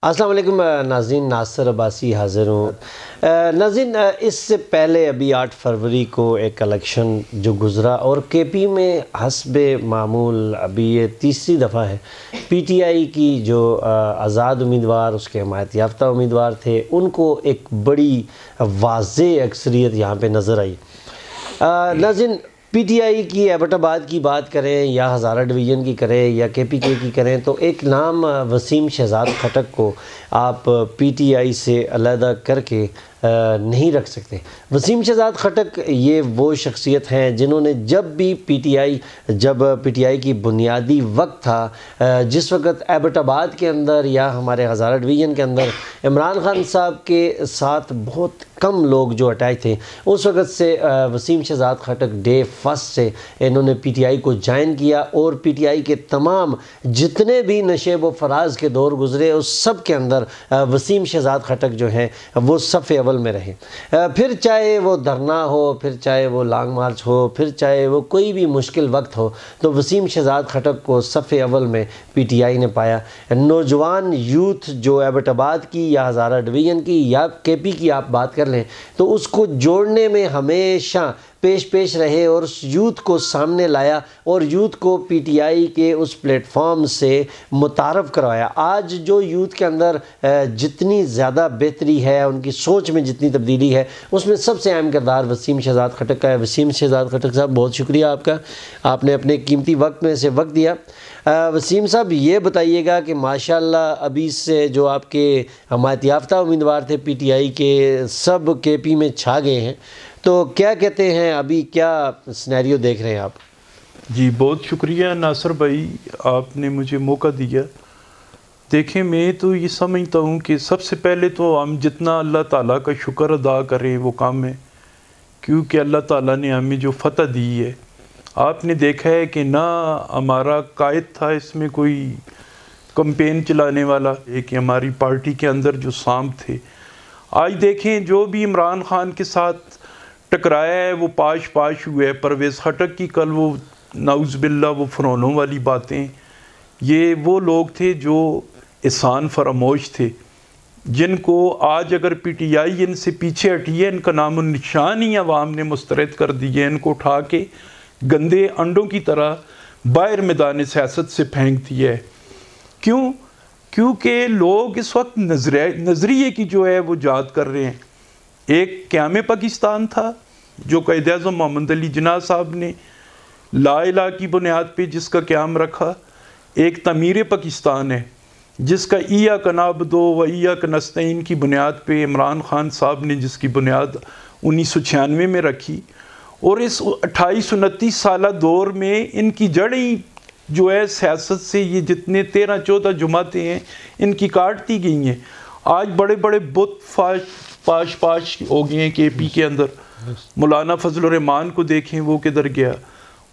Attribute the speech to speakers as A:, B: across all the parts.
A: السلام علیکم ناظرین، ناصر عباسی حاضر ہوں۔ ناظرین، اس سے پہلے ابھی 8 فروری کو ایک الیکشن جو گزرا اور کے پی میں حسب معمول ابھی یہ تیسری دفعہ ہے پی ٹی آئی کی جو آزاد امیدوار، اس کے حمایت یافتہ امیدوار تھے، ان کو ایک بڑی واضح اکثریت یہاں پہ نظر آئی۔ ناظرین، پی ٹی آئی کی ایبٹ آباد کی بات کریں یا ہزارہ ڈویژن کی کریں یا کے پی کے کی کریں تو ایک نام وسیم شہزاد خٹک کو آپ پی ٹی آئی سے علیحدہ کر کے نہیں رکھ سکتے۔ وسیم شہزاد خٹک یہ وہ شخصیت ہیں جنہوں نے جب بھی پی ٹی آئی کی بنیادی وقت تھا، جس وقت ایبٹ آباد کے اندر یا ہمارے ہزارہ ڈویژن کے اندر عمران خان صاحب کے ساتھ بہت کم لوگ جو اٹیچ تھے، اس وقت سے وسیم شہزاد خٹک ڈے فرسٹ سے انہوں نے پی ٹی آئی کو جوائن کیا اور پی ٹی آئی کے تمام جتنے بھی نشیب و فراز کے دور گزرے اس سب کے اندر وسیم شہزاد خٹک جو ہیں وہ صف اول میں رہے۔ پھر چاہے وہ دھرنا ہو، پھر چاہے وہ لانگ مارچ ہو، پھر چاہے وہ کوئی بھی مشکل وقت ہو، تو وسیم شہزاد خٹک کو صف اول میں پی ٹی آئی نے پایا۔ نوجوان یوتھ جو ایبٹ آباد کی یا ہزارہ ڈویژن کی یا کے پی کی آپ بات کر لیں تو اس کو جوڑنے میں ہمیشہ پیش رہے اور اس یوتھ کو سامنے لایا اور یوتھ کو پی ٹی آئی کے اس پلیٹ فارم سے متعارف کروایا۔ آج جو یوتھ کے اندر جتنی زیادہ بہتری ہے، ان کی سوچ میں جتنی تبدیلی ہے، اس میں سب سے اہم کردار وسیم شہزاد خٹک کا ہے۔ وسیم شہزاد خٹک صاحب، بہت شکریہ آپ کا، آپ نے اپنے قیمتی وقت میں سے وقت دیا۔ وسیم صاحب، یہ بتائیے گا کہ ماشاءاللہ ابھی سے جو آپ کے حمایت یافتہ امیدوار تھے پی ٹی آئی کے، سب کے پی میں چھا گئے ہیں، تو کیا کہتے ہیں، ابھی کیا سینیریو دیکھ رہے ہیں آپ؟
B: جی بہت شکریہ ناصر بھائی، آپ نے مجھے موقع دیا۔ دیکھیں، میں تو یہ سمجھتا ہوں کہ سب سے پہلے تو ہم جتنا اللہ تعالیٰ کا شکر ادا کریں وہ کام ہے، کیونکہ اللہ تعالیٰ نے ہمیں جو فتح دی ہے، آپ نے دیکھا ہے کہ نہ ہمارا قائد تھا اس میں کوئی کمپین چلانے والا، ایک ہماری پارٹی کے اندر جو سام تھے۔ آج دیکھیں جو بھی عمران خان کے ساتھ ٹکرایا ہے وہ پاش ہوئے ہے۔ پرویز خٹک کی کل وہ نعوذ باللہ وہ فرعونوں والی باتیں، یہ وہ لوگ تھے جو احسان فراموش تھے، جن کو آج اگر پی ٹی آئی ان سے پیچھے ہٹی ہے، ان کا نام و نشان ہی عوام نے مسترد کر دی ہے، ان کو اٹھا کے گندے انڈوں کی طرح باہر میدان سیاست سے پھینک دیا ہے۔ کیونکہ لوگ اس وقت نظریے کی جو ہے وہ یاد کر رہے ہیں۔ ایک قیام پاکستان تھا جو قائد اعظم محمد علی جناح صاحب نے لا الہ کی بنیاد پہ جس کا قیام رکھا، ایک تعمیر پاکستان ہے جس کا ایاک نعبد و ایاک نستعین کی بنیاد پہ عمران خان صاحب نے جس کی بنیاد 1996 میں رکھی، اور اس 28-29 سالہ دور میں ان کی جڑیں جو ہے سیاست سے یہ جتنے 13-14 جماعتیں ہیں ان کی کاٹ دی گئی ہیں۔ آج بڑے بڑے بت پاش ہو گئے ہیں کے پی کے اندر۔ مولانا فضل الرحمان کو دیکھیں وہ کدھر گیا،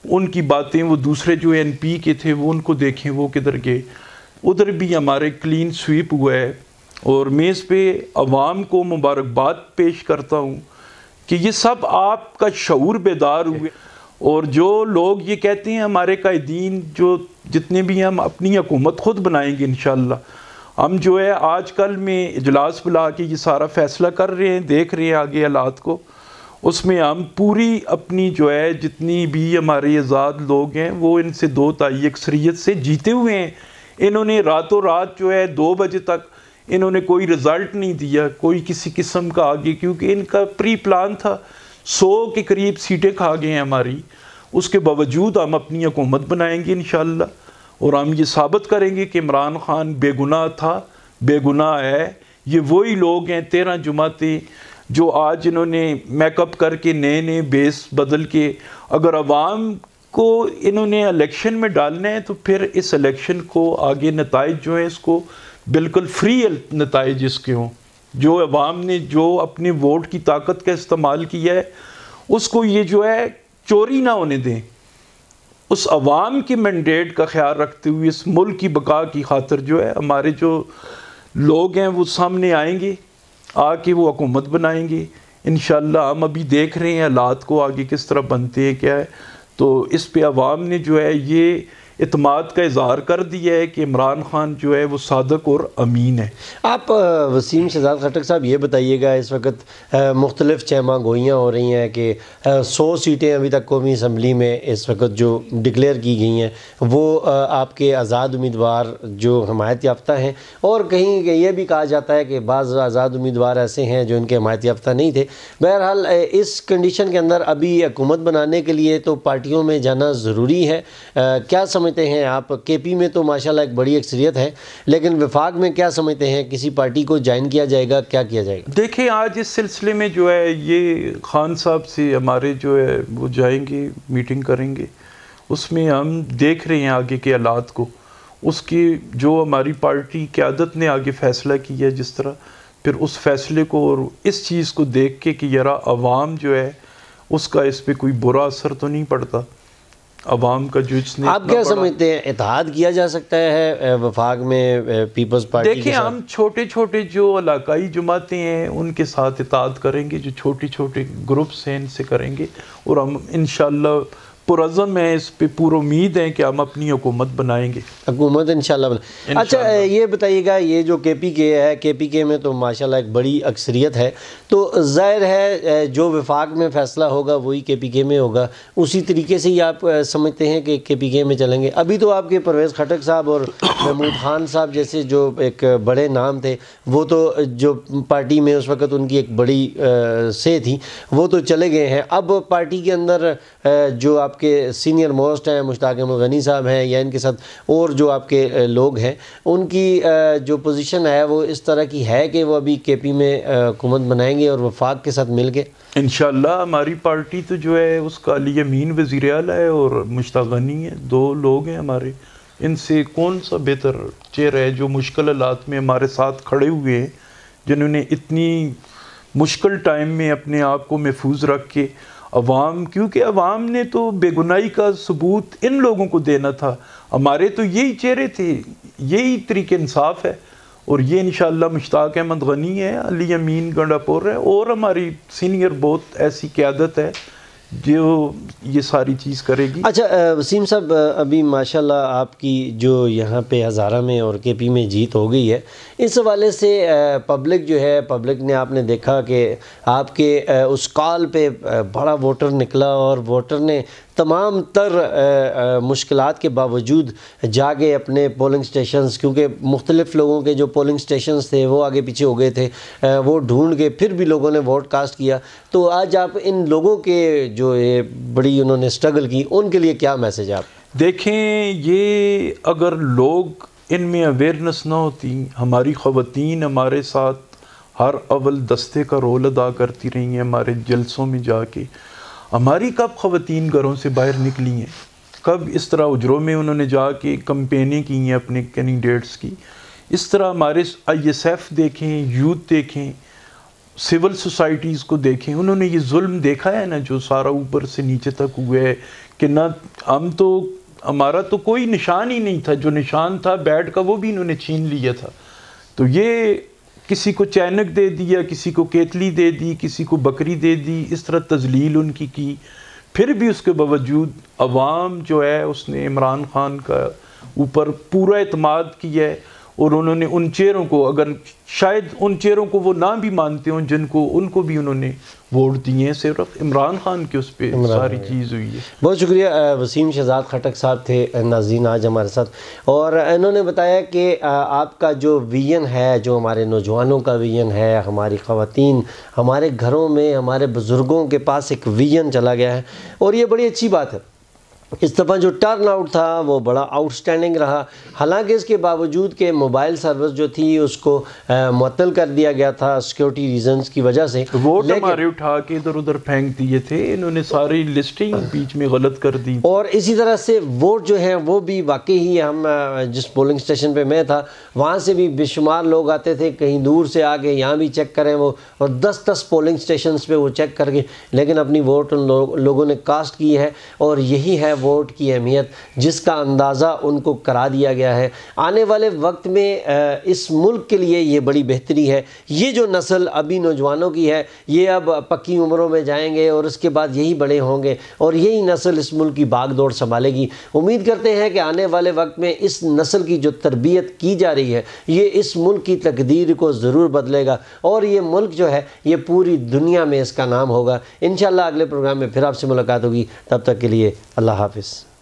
B: ان کی باتیں، وہ دوسرے جو این پی کے تھے وہ ان کو دیکھیں وہ کدھر گئے۔ ادھر بھی ہمارے کلین سویپ ہوا ہے، اور میں اس پہ عوام کو مبارکباد پیش کرتا ہوں کہ یہ سب آپ کا شعور بیدار ہوئے، اور جو لوگ یہ کہتے ہیں ہمارے قائدین جو جتنے بھی ہم اپنی حکومت خود بنائیں گے انشاءاللہ، ہم جو ہے آج کل میں اجلاس بلا کے یہ سارا فیصلہ کر رہے ہیں، دیکھ رہے ہیں آگے حالات کو، اس میں ہم پوری اپنی جو ہے جتنی بھی ہمارے آزاد لوگ ہیں وہ ان سے 2/3 اکثریت سے جیتے ہوئے ہیں۔ انہوں نے راتوں رات جو ہے 2 بجے تک انہوں نے کوئی رزلٹ نہیں دیا، کوئی کسی قسم کا آگے، کیونکہ ان کا پری پلان تھا۔ 100 کے قریب سیٹیں کھا گئے ہیں ہماری، اس کے باوجود ہم اپنی حکومت بنائیں گے انشاءاللہ، اور ہم یہ ثابت کریں گے کہ عمران خان بے گناہ تھا، بے گناہ ہے۔ یہ وہی لوگ ہیں 13 جماعتیں جو آج انہوں نے میک اپ کر کے نئے بیس بدل کے، اگر عوام کو انہوں نے الیکشن میں ڈالنا ہے تو پھر اس الیکشن کو آگے نتائج جو ہیں اس کو بالکل فری نتائج اس کے ہوں۔ جو عوام نے جو اپنے ووٹ کی طاقت کا استعمال کیا ہے اس کو یہ جو ہے چوری نہ ہونے دیں، اس عوام کی مینڈیٹ کا خیال رکھتے ہوئے اس ملک کی بقا کی خاطر جو ہے ہمارے جو لوگ ہیں وہ سامنے آئیں گے، آ کے وہ حکومت بنائیں گے انشاءاللہ۔ ہم ابھی دیکھ رہے ہیں حالات کو آگے کس طرح بنتے ہیں کیا ہے، تو اس پہ عوام نے جو ہے یہ اعتماد کا اظہار کر دیا ہے کہ عمران خان جو ہے وہ صادق اور امین ہے۔
A: آپ وسیم شہزاد خٹک صاحب یہ بتائیے گا، اس وقت مختلف چیمہ گوئیاں ہو رہی ہیں کہ 100 سیٹیں ابھی تک قومی اسمبلی میں اس وقت جو ڈکلیئر کی گئی ہیں وہ آپ کے آزاد امیدوار جو حمایت یافتہ ہیں، اور کہیں یہ بھی کہا جاتا ہے کہ بعض آزاد امیدوار ایسے ہیں جو ان کے حمایت یافتہ نہیں تھے۔ بہرحال اس کنڈیشن کے اندر ابھی حکومت بنانے کے لیے تو پارٹیوں میں جانا ضروری ہے، کیا سمجھتے ہیں آپ؟ کے پی میں تو ماشاءاللہ ایک بڑی اکثریت ہے، لیکن وفاق میں کیا سمجھتے ہیں؟ کسی پارٹی کو جوائن کیا جائے گا؟ کیا کیا جائے گا؟
B: دیکھیں آج اس سلسلے میں جو ہے یہ خان صاحب سے ہمارے جو ہے وہ جائیں گے، میٹنگ کریں گے، اس میں ہم دیکھ رہے ہیں آگے کے حالات کو، اس کی جو ہماری پارٹی قیادت نے آگے فیصلہ کیا جس طرح، پھر اس فیصلے کو اور اس چیز کو دیکھ کے کہ یار عوام جو ہے اس کا اس پہ کوئی برا اثر تو نہیں پڑتا، عوام کا جو اس نے
A: آپ کیا سمجھتے ہیں اتحاد کیا جا سکتا ہے وفاق میں پیپلز پارٹی کے ساتھ؟
B: دیکھیں ہم چھوٹے چھوٹے جو علاقائی جماعتیں ہیں ان کے ساتھ اتحاد کریں گے، جو چھوٹے چھوٹے گروپس ہیں ان سے کریں گے، اور ہم انشاءاللہ پرعزم ہیں، اس پہ پور امید ہے کہ ہم اپنی حکومت بنائیں گے،
A: حکومت انشاءاللہ بنائیں۔ اچھا یہ بتائیے گا، یہ جو کے پی کے ہے، کے پی کے میں تو ماشاءاللہ ایک بڑی اکثریت ہے، تو ظاہر ہے جو وفاق میں فیصلہ ہوگا وہی کے پی کے میں ہوگا، اسی طریقے سے ہی آپ سمجھتے ہیں کہ کے پی کے میں چلیں گے؟ ابھی تو آپ کے پرویز خٹک صاحب اور محمود خان صاحب جیسے جو ایک بڑے نام تھے وہ تو جو پارٹی میں اس وقت ان کی ایک بڑی سے تھی وہ تو چلے گئے ہیں، اب پارٹی کے اندر جو آپ کے سینئر موسٹ ہیں مشتاق احمد غنی صاحب ہیں یا ان کے ساتھ اور جو آپ کے لوگ ہیں، ان کی جو پوزیشن ہے وہ اس طرح کی ہے کہ وہ ابھی کے پی میں حکومت بنائیں گے اور وفاق کے ساتھ مل کے؟
B: انشاءاللہ ہماری پارٹی تو جو ہے اس کا علی امین وزیر اعلیٰ ہے اور مشتاق غنی ہے، دو لوگ ہیں ہمارے، ان سے کون سا بہتر چہرہ ہے جو مشکل حالات میں ہمارے ساتھ کھڑے ہوئے ہیں، جنہوں نے اتنی مشکل ٹائم میں اپنے آپ کو محفوظ رکھ کے عوام، کیونکہ عوام نے تو بے گناہی کا ثبوت ان لوگوں کو دینا تھا، ہمارے تو یہی چہرے تھے، یہی طریق انصاف ہے، اور یہ انشاءاللہ مشتاق احمد غنی ہے، علی امین گنڈا پور ہے، اور ہماری سینئر بہت ایسی قیادت ہے جو یہ ساری چیز کرے گی۔
A: اچھا وسیم صاحب، ابھی ماشاءاللہ آپ کی جو یہاں پہ ہزارہ میں اور کے پی میں جیت ہو گئی ہے، اس حوالے سے پبلک جو ہے، پبلک نے آپ نے دیکھا کہ آپ کے اس کال پہ بڑا ووٹر نکلا، اور ووٹر نے تمام تر مشکلات کے باوجود جاگے اپنے پولنگ سٹیشنز، کیونکہ مختلف لوگوں کے جو پولنگ سٹیشنز تھے وہ آگے پیچھے ہو گئے تھے، وہ ڈھونڈ کے پھر بھی لوگوں نے ووٹ کاسٹ کیا، تو آج آپ ان لوگوں کے جو یہ بڑی انہوں نے سٹرگل کی، ان کے لیے کیا میسج ہے آپ؟
B: دیکھیں یہ اگر لوگ ان میں اویئرنس نہ ہوتی، ہماری خواتین ہمارے ساتھ ہر اول دستے کا رول ادا کرتی رہی ہیں ہمارے جلسوں میں جا کے، ہماری کب خواتین گھروں سے باہر نکلی ہیں، کب اس طرح اجروں میں انہوں نے جا کے کمپینیں کی ہیں اپنے کینڈیڈیٹس کی، اس طرح ہمارے آئی ایس ایف دیکھیں، یوتھ دیکھیں، سول سوسائٹیز کو دیکھیں، انہوں نے یہ ظلم دیکھا ہے نا جو سارا اوپر سے نیچے تک ہوئے ہے، کہ نہ ہمارا تو کوئی نشان ہی نہیں تھا، جو نشان تھا بیڈ کا وہ بھی انہوں نے چھین لیا تھا، تو یہ کسی کو چینک دے دیا، کسی کو کیتلی دے دی، کسی کو بکری دے دی، اس طرح تذلیل ان کی، پھر بھی اس کے باوجود عوام جو ہے اس نے عمران خان کا اوپر پورا اعتماد کیا ہے، اور انہوں نے ان چہروں کو، اگر شاید ان چہروں کو وہ نہ بھی مانتے ہوں جن کو، ان کو بھی انہوں نے ووٹ دیے ہیں، صرف عمران خان کی اس پہ ساری چیز ہوئی ہے۔
A: بہت شکریہ وسیم شہزاد خٹک صاحب تھے ناظرین آج ہمارے ساتھ، اور انہوں نے بتایا کہ آپ کا جو ویژن ہے، جو ہمارے نوجوانوں کا ویژن ہے، ہماری خواتین، ہمارے گھروں میں ہمارے بزرگوں کے پاس ایک ویژن چلا گیا ہے، اور یہ بڑی اچھی بات ہے۔ اس دفعہ جو ٹرن آؤٹ تھا وہ بڑا آؤٹ سٹینڈنگ رہا، حالانکہ اس کے باوجود کہ موبائل سروس جو تھی اس کو معطل کر دیا گیا تھا سیکیورٹی ریزنز کی وجہ سے،
B: ووٹ ہمارے اٹھا کے ادھر ادھر پھینک دیے تھے، انہوں نے ساری لسٹنگ بیچ میں غلط کر دی،
A: اور اسی طرح سے ووٹ جو ہیں وہ بھی واقعی ہم جس پولنگ سٹیشن پہ میں تھا وہاں سے بھی بے شمار لوگ آتے تھے کہیں دور سے آ کے یہاں بھی چیک کریں وہ، اور 10 پولنگ سٹیشنز پہ وہ چیک کر کے لیکن اپنی ووٹ ان لوگوں نے کاسٹ کی ہے، اور یہی ہے ووٹ کی اہمیت جس کا اندازہ ان کو کرا دیا گیا ہے۔ آنے والے وقت میں اس ملک کے لیے یہ بڑی بہتری ہے۔ یہ جو نسل ابھی نوجوانوں کی ہے یہ اب پکی عمروں میں جائیں گے اور اس کے بعد یہی بڑے ہوں گے اور یہی نسل اس ملک کی باغ دوڑ سنبھالے گی۔ امید کرتے ہیں کہ آنے والے وقت میں اس نسل کی جو تربیت کی جا رہی ہے یہ اس ملک کی تقدیر کو ضرور بدلے گا اور یہ ملک جو ہے یہ پوری دنیا میں اس کا نام ہوگا۔ انشاءاللہ اگلے پروگرام میں پھر آپ سے ملاقات ہوگی، تب تک کے لیے اللہ حافظ۔